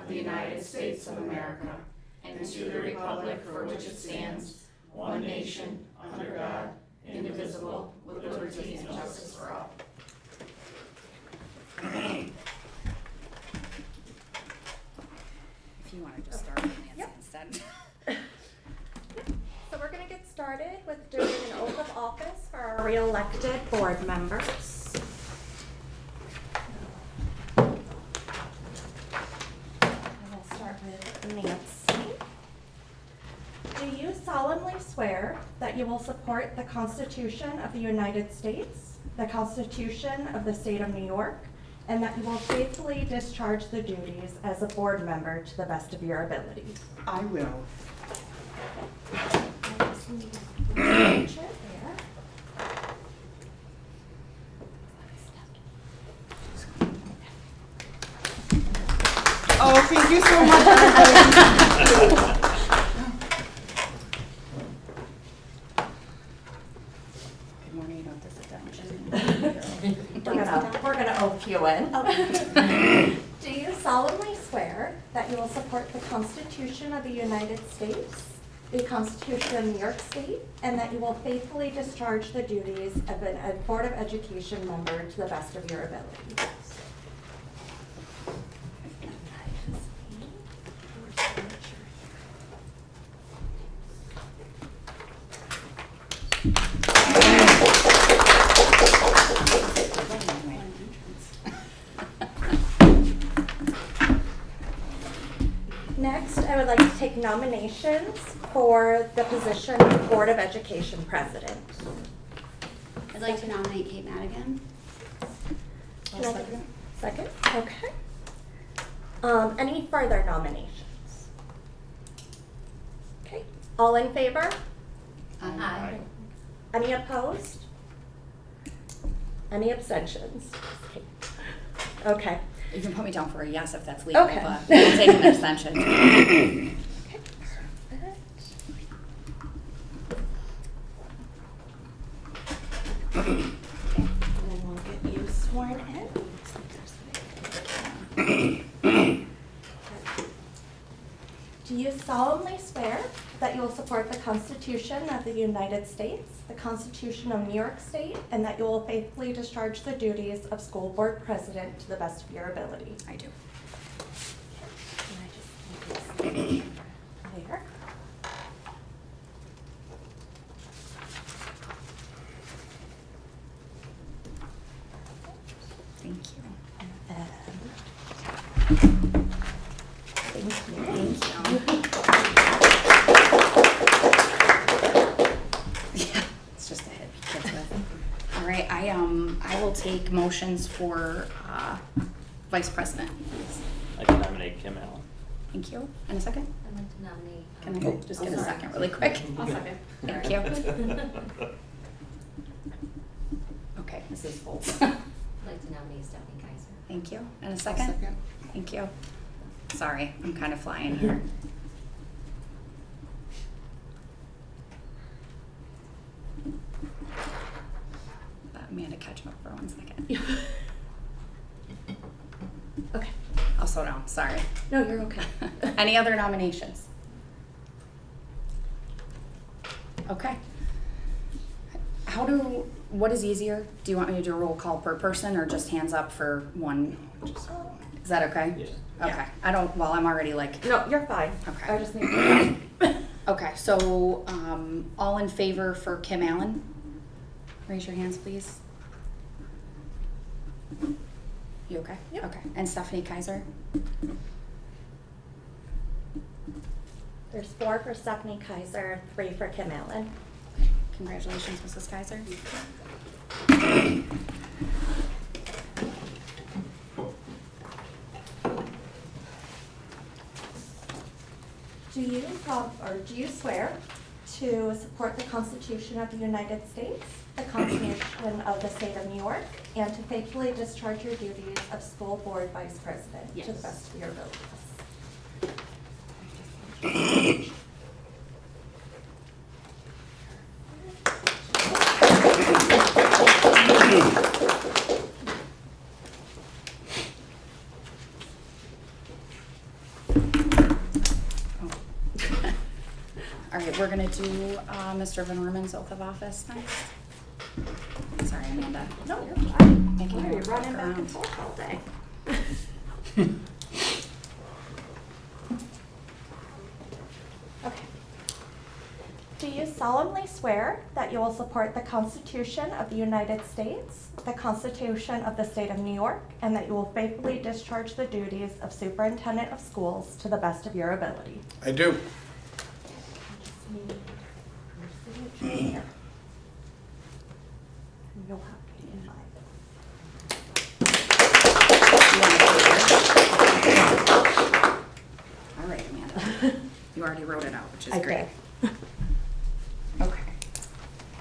of the United States of America, and to the republic for which it stands, one nation, under God, indivisible, with liberty and justice for all. If you want to just start with Nancy instead. So we're going to get started with doing an oath of office for our re-elected board members. And we'll start with Nancy. Do you solemnly swear that you will support the Constitution of the United States, the Constitution of the State of New York, and that you will faithfully discharge the duties as a board member to the best of your ability? I will. Oh, thank you so much, everybody. Good morning, you don't have to sit down. We're gonna oath you in. Do you solemnly swear that you will support the Constitution of the United States, the Constitution of New York State, and that you will faithfully discharge the duties of a Board of Education member to the best of your ability? Next, I would like to take nominations for the position of Board of Education President. I'd like to nominate Kate Madigan. Can I get a second? Okay. Any further nominations? Okay, all in favor? Aye. Any opposed? Any abstentions? Okay. You can put me down for a yes if that's legal, Okay. but we'll take an abstention. Okay, perfect. Okay, and then we'll get you sworn in. Do you solemnly swear that you will support the Constitution of the United States, the Constitution of New York State, and that you will faithfully discharge the duties of school board president to the best of your ability? I do. Can I just make this there? Thank you. And then, thank you. Thank you. Yeah, it's just a hit kids with. All right, I will take motions for vice president. I can nominate Kim Allen. Thank you. And a second? I'd like to nominate. Can I just get a second really quick? I'll second. Thank you. Okay, Mrs. Foltz. I'd like to nominate Stephanie Kaiser. Thank you. And a second? Second. Thank you. Sorry, I'm kind of flying here. Let Amanda catch up for 1 second. Okay. I'll slow down, sorry. No, you're okay. Any other nominations? Okay. What is easier? Do you want me to do a roll call per person or just hands up for one? Is that okay? Yeah. Okay, I'm already like, No, you're fine. Okay. I just need to. okay, so, all in favor for Kim Allen? Raise your hands, please. You okay? Yep. Okay, and Stephanie Kaiser? There's 4 for Stephanie Kaiser, 3 for Kim Allen. Congratulations, Mrs. Kaiser. Do you swear to support the Constitution of the United States, the Constitution of the State of New York, and to faithfully discharge your duties of school board vice president to the Yes. best of your abilities? All right, we're gonna do Mr. Van Orman's oath of office next. Sorry, Amanda. No, you're fine. Making Why are you you walk running back around. and forth all day? Okay. Do you solemnly swear that you will support the Constitution of the United States, the Constitution of the State of New York, and that you will faithfully discharge the duties of Superintendent of Schools to the best of your ability? I do. I just need your signature here. And you'll have to be mine. All right, Amanda. You already wrote it out, which is I great. did. Okay.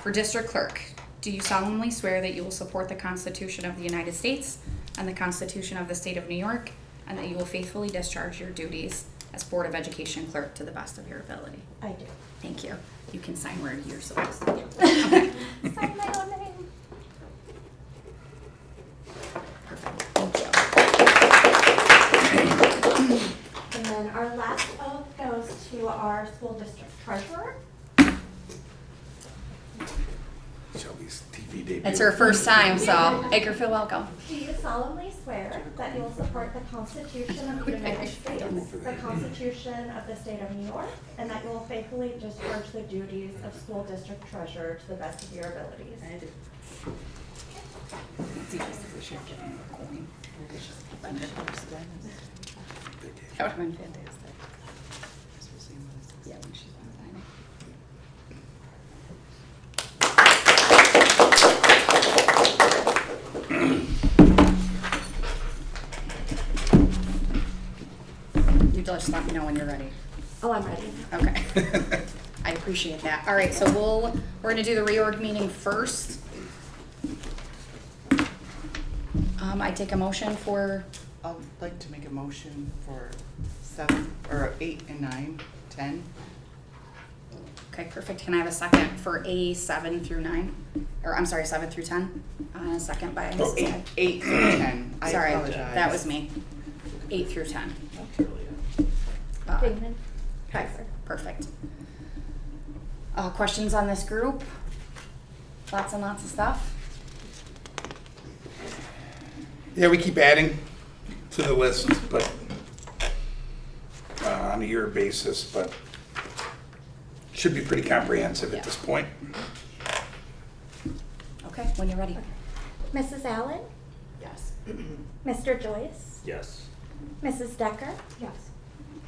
For District Clerk, do you solemnly swear that you will support the Constitution of the United States and the Constitution of the State of New York, and that you will faithfully discharge your duties as Board of Education Clerk to the best of your ability? I do. Thank you. You can sign where you're supposed to. Sign my own name. Perfect. Thank you. And then our last oath goes to our school district treasurer. Shelby's TV debut. It's her first time, so make her feel welcome. Do you solemnly swear that you will support the Constitution of the United States, the Constitution of the State of New York, and that you will faithfully discharge the duties of school district treasurer to the best of your abilities? I do. We should give him a coin. That would have been fantastic. Yeah, when she's done signing. You just let me know when you're ready. Oh, I'm ready. Okay. I appreciate that. All right, so we're gonna do the reorg meeting first. I take a motion for, I'd like to make a motion for 7, or 8 and 9, 10. okay, perfect. Can I have a second for A 7 through 9? Or I'm sorry, 7 through 10? A second by Oh, Mrs. Head. 8 through 10. I Sorry, apologize. that was me. 8 through 10. Damon Kaiser. Perfect. Questions on this group? Lots and lots of stuff? Yeah, we keep adding to the list, but on a year basis, but should be pretty comprehensive at this point. Okay, when you're ready. Mrs. Allen, Yes. Mr. Joyce, Yes. Mrs. Decker, Yes.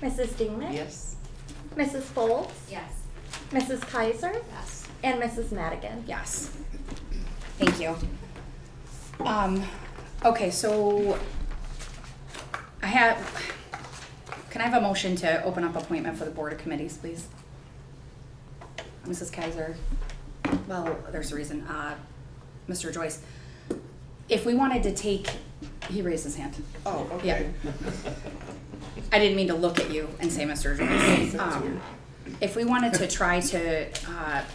Mrs. Dingman, Yes. Mrs. Foltz, Yes. Mrs. Kaiser, Yes. and Mrs. Madigan. Yes. Thank you. Okay, so can I have a motion to open up appointment for the Board of Committees, please? Mrs. Kaiser, well, there's a reason, Mr. Joyce. If we wanted to take, he raised his hand. Oh, okay. Yeah. I didn't mean to look at you and say Mr. Joyce. If we wanted to try to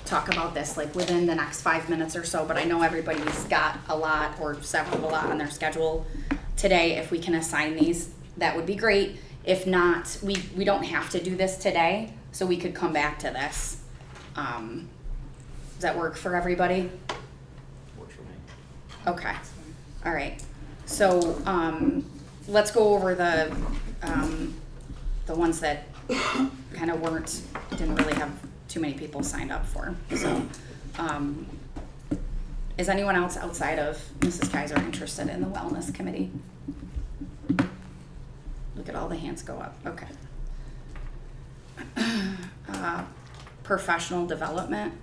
talk about this like within the next 5 minutes or so, but I know everybody's got a lot or several a lot on their schedule today. If we can assign these, that would be great. If not, we don't have to do this today, so we could come back to this. Does that work for everybody? Works for me. Okay, all right. So, let's go over the ones that kind of didn't really have too many people signed up for. So, is anyone else outside of Mrs. Kaiser interested in the wellness committee? Look at all the hands go up, okay. Professional development,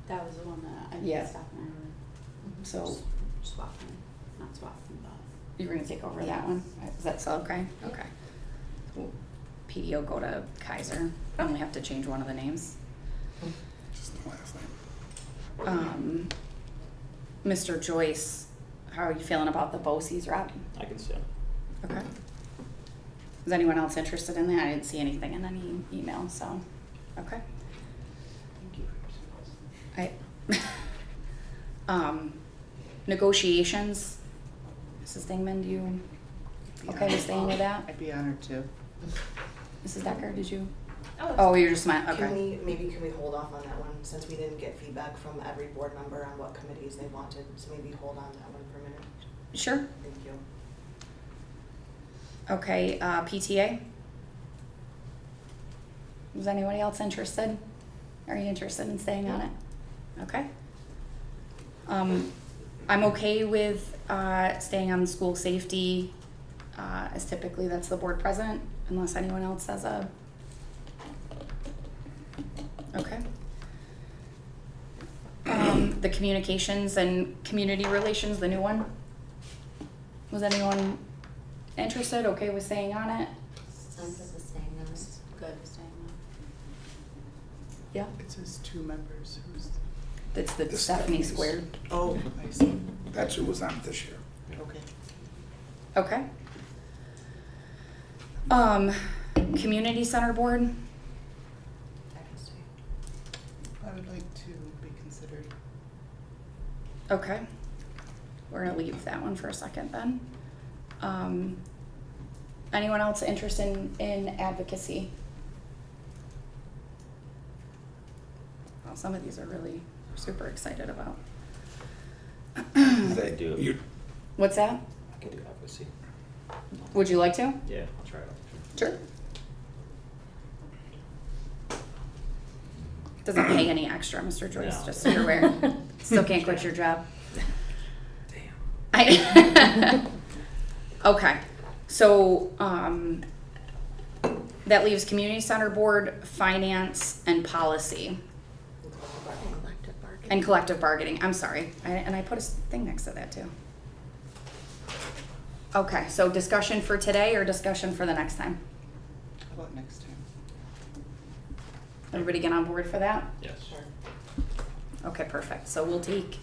That was the one that I Yeah. think Steph and I were so swapping, not swapping, but. you're gonna take over Yeah. that one? Is that so, okay? Okay. So PDO go to Kaiser, I only have to change one of the names. Just the last name. Mr. Joyce, how are you feeling about the BOCES rep? I can sit. Okay. Is anyone else interested in that? I didn't see anything in any email, so, okay. Thank you for your service. Negotiations, Mrs. Dingman, do you, Be okay with honored. staying with that? I'd be honored to. Mrs. Decker, did you? Oh, you're just meant, Can okay. can we hold off on that one, since we didn't get feedback from every board member on what committees they wanted, so maybe hold on that one for a minute. Sure. Thank you. Okay, PTA? Is anybody else interested? Are you interested in staying on it? Okay. I'm okay with staying on school safety, as typically that's the board president, unless anyone else has a. Okay. The communications and community relations, the new one. Was anyone interested, okay with staying on it? I'm good with staying on. Good with staying on. Yeah. It says 2 members. Who's? It's the The Stephanie Stephanie's. squared. Oh, I see. That's who was on it this year. Okay. Okay. Community center board, I can stay. I would like to be considered. okay. We're gonna leave that one for a second then. Anyone else interested in advocacy? Well, some of these are really super excited about. That do it. you- What's that? I can do advocacy. Would you like to? Yeah, I'll try it out. Sure. Doesn't pay any extra, Mr. Joyce, No. just so you're aware. Still can't quit your job. Damn. Okay, so, that leaves community center board, finance, and policy, Collective bargaining. and collective bargaining, I'm sorry, and I put a thing next to that too. Okay, so discussion for today or discussion for the next time? How about next time? Everybody get on board for that? Yes. Sure. Okay, perfect, so we'll take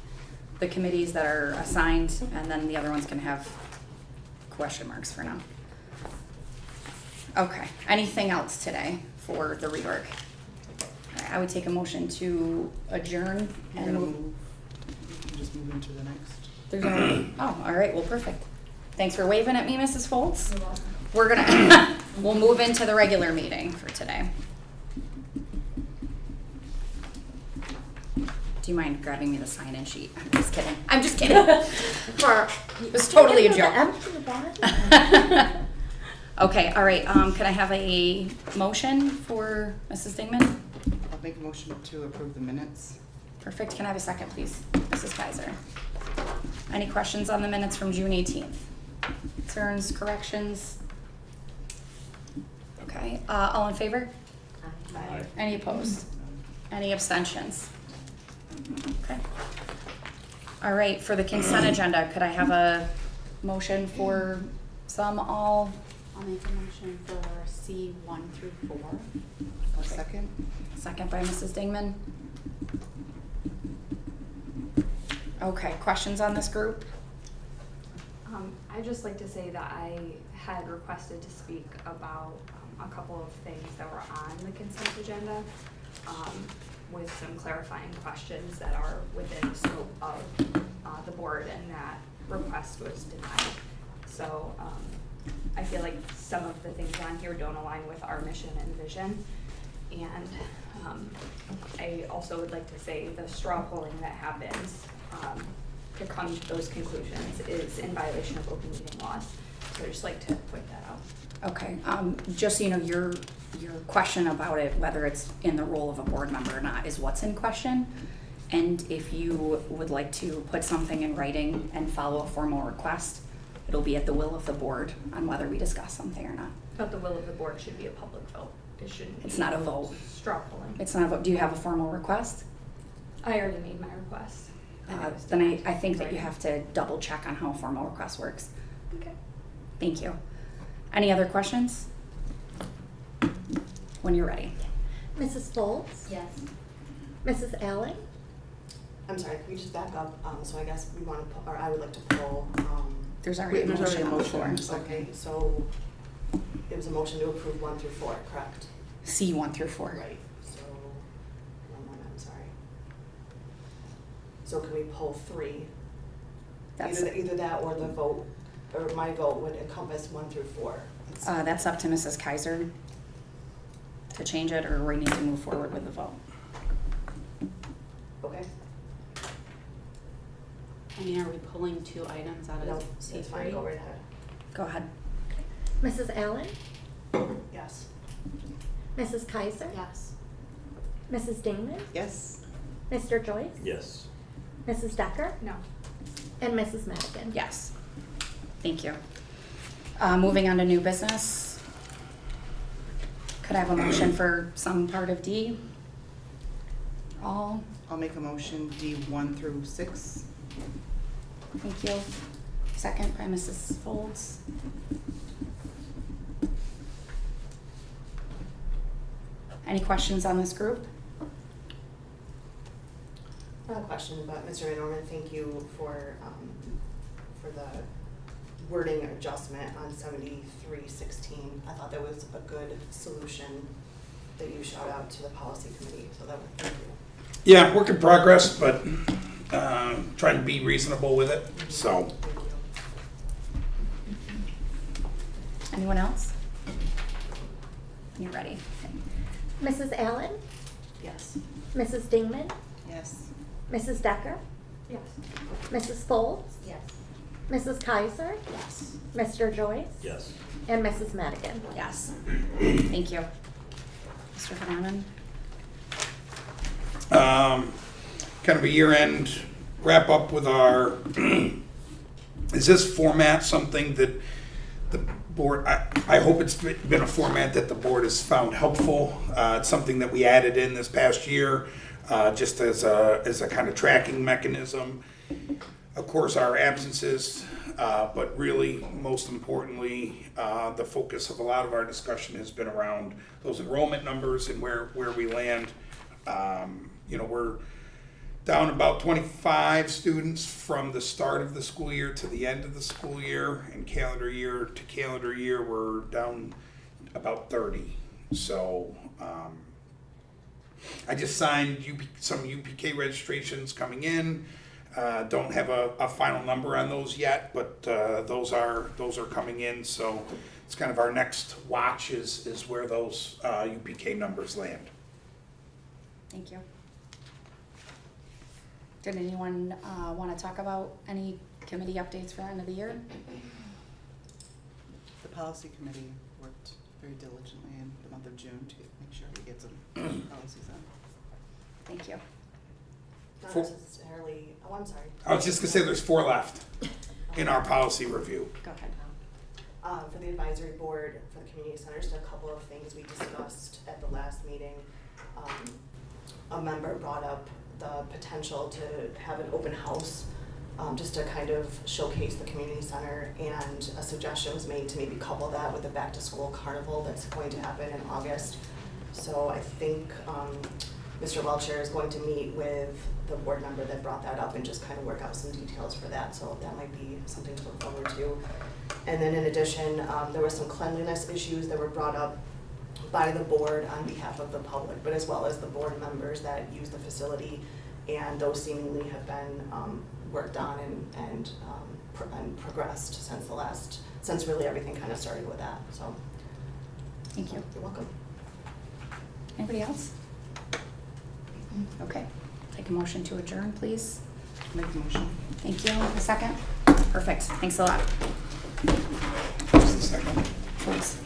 the committees that are assigned, and then the other ones can have question marks for now. Okay, anything else today for the reorg? All right, I would take a motion to adjourn You're and gonna move. move. You can just move into the next. There's no, oh, all right, well, perfect. Thanks for waving at me, Mrs. Foltz. We're gonna, we'll move into the regular meeting for today. Do you mind grabbing me the sign-in sheet? I'm just kidding. I'm just kidding. It was totally a joke. Okay, all right, can I have a motion for Mrs. Dingman? I'll make a motion to approve the minutes. Perfect, can I have a second, please? Mrs. Kaiser. Any questions on the minutes from June 18th? Concerns, corrections? Okay, all in favor? Aye. Any opposed? Any abstentions? Okay. All right, for the consent agenda, could I have a motion for some, all? I'll make a motion for C 1 through 4. A second? Second by Mrs. Dingman. Okay, questions on this group? I'd just like to say that I had requested to speak about a couple of things that were on the consent agenda with some clarifying questions that are within the scope of the board, and that request was denied. So I feel like some of the things on here don't align with our mission and vision. And I also would like to say the straw polling that happens to come to those conclusions is in violation of open meeting laws. So I'd just like to point that out. Okay, just so you know, your question about it, whether it's in the role of a board member or not, is what's in question. And if you would like to put something in writing and follow a formal request, it'll be at the will of the board on whether we discuss something or not. But the will of the board should be a public vote. It shouldn't It's be not a vote. straw polling. It's not a vote. Do you have a formal request? I already made my request. and it was Then denied. I think that you Right. have to double check on how a formal request works. Okay. Thank you. Any other questions? When you're ready. Mrs. Foltz? Yes. Mrs. Allen? I'm sorry, can we just back up? So I guess we want to, or I would like to pull, There's already a There's already motion a on the motion floor. and a second. okay, so it was a motion to approve 1 through 4, correct? C 1 through 4. Right, so, one moment, I'm sorry. So can we pull 3? That's, Either that or the vote, or my vote would encompass 1 through 4. that's up to Mrs. Kaiser to change it, or we need to move forward with the vote? Okay, I mean, are we pulling 2 items out no, of it's fine, go C3? right ahead. Go ahead. Mrs. Allen? Yes. Mrs. Kaiser? Yes. Mrs. Dingman? Yes. Mr. Joyce? Yes. Mrs. Decker? No. And Mrs. Madigan? Yes. Thank you. Moving on to new business. Could I have a motion for some part of D? All? I'll make a motion D1 through 6. Thank you. Second by Mrs. Folds. Any questions on this group? Not a question, but Mr. Van Norman, thank you for the wording adjustment on 7316. I thought that was a good solution that you shout out to the policy committee, so that was, thank you. Yeah, work in progress, but trying to be reasonable with it, so. Thank you. Anyone else? You're ready. Mrs. Allen? Yes. Mrs. Dingman? Yes. Mrs. Decker? Yes. Mrs. Folds? Yes. Mrs. Kaiser? Yes. Mr. Joyce? Yes. And Mrs. Madigan? Yes. Thank you. Mr. Fernandez? Kind of a year-end wrap-up with our, is this format something that the board, I hope it's been a format that the board has found helpful. It's something that we added in this past year, just as a kind of tracking mechanism. Of course, our absences, but really, most importantly, the focus of a lot of our discussion has been around those enrollment numbers and where we land. We're down about 25 students from the start of the school year to the end of the school year, and calendar year to calendar year, we're down about 30. So I just signed some UPK registrations coming in. Don't have a final number on those yet, but those are coming in. So it's kind of our next watch is where those UPK numbers land. Thank you. Did anyone want to talk about any committee updates for the end of the year? The policy committee worked very diligently in the month of June to make sure we get some policies on. Thank you. Not For- necessarily, oh, I'm sorry. I was just gonna say there's 4 left in our policy review. Go ahead. For the advisory board, for the community center, just a couple of things we discussed at the last meeting. A member brought up the potential to have an open house, just to kind of showcase the community center, and a suggestion was made to maybe couple that with the back to school carnival that's going to happen in August. So I think Mr. Welcher is going to meet with the board member that brought that up and just kind of work out some details for that, so that might be something to look forward to. And then in addition, there were some cleanliness issues that were brought up by the board on behalf of the public, but as well as the board members that use the facility, and those seemingly have been worked on and progressed since really everything kind of started with that, so. Thank you. You're welcome. Anybody else? Okay. Take a motion to adjourn, please. Make a motion. Thank you. A second? Perfect. Thanks a lot. Just a second. Please.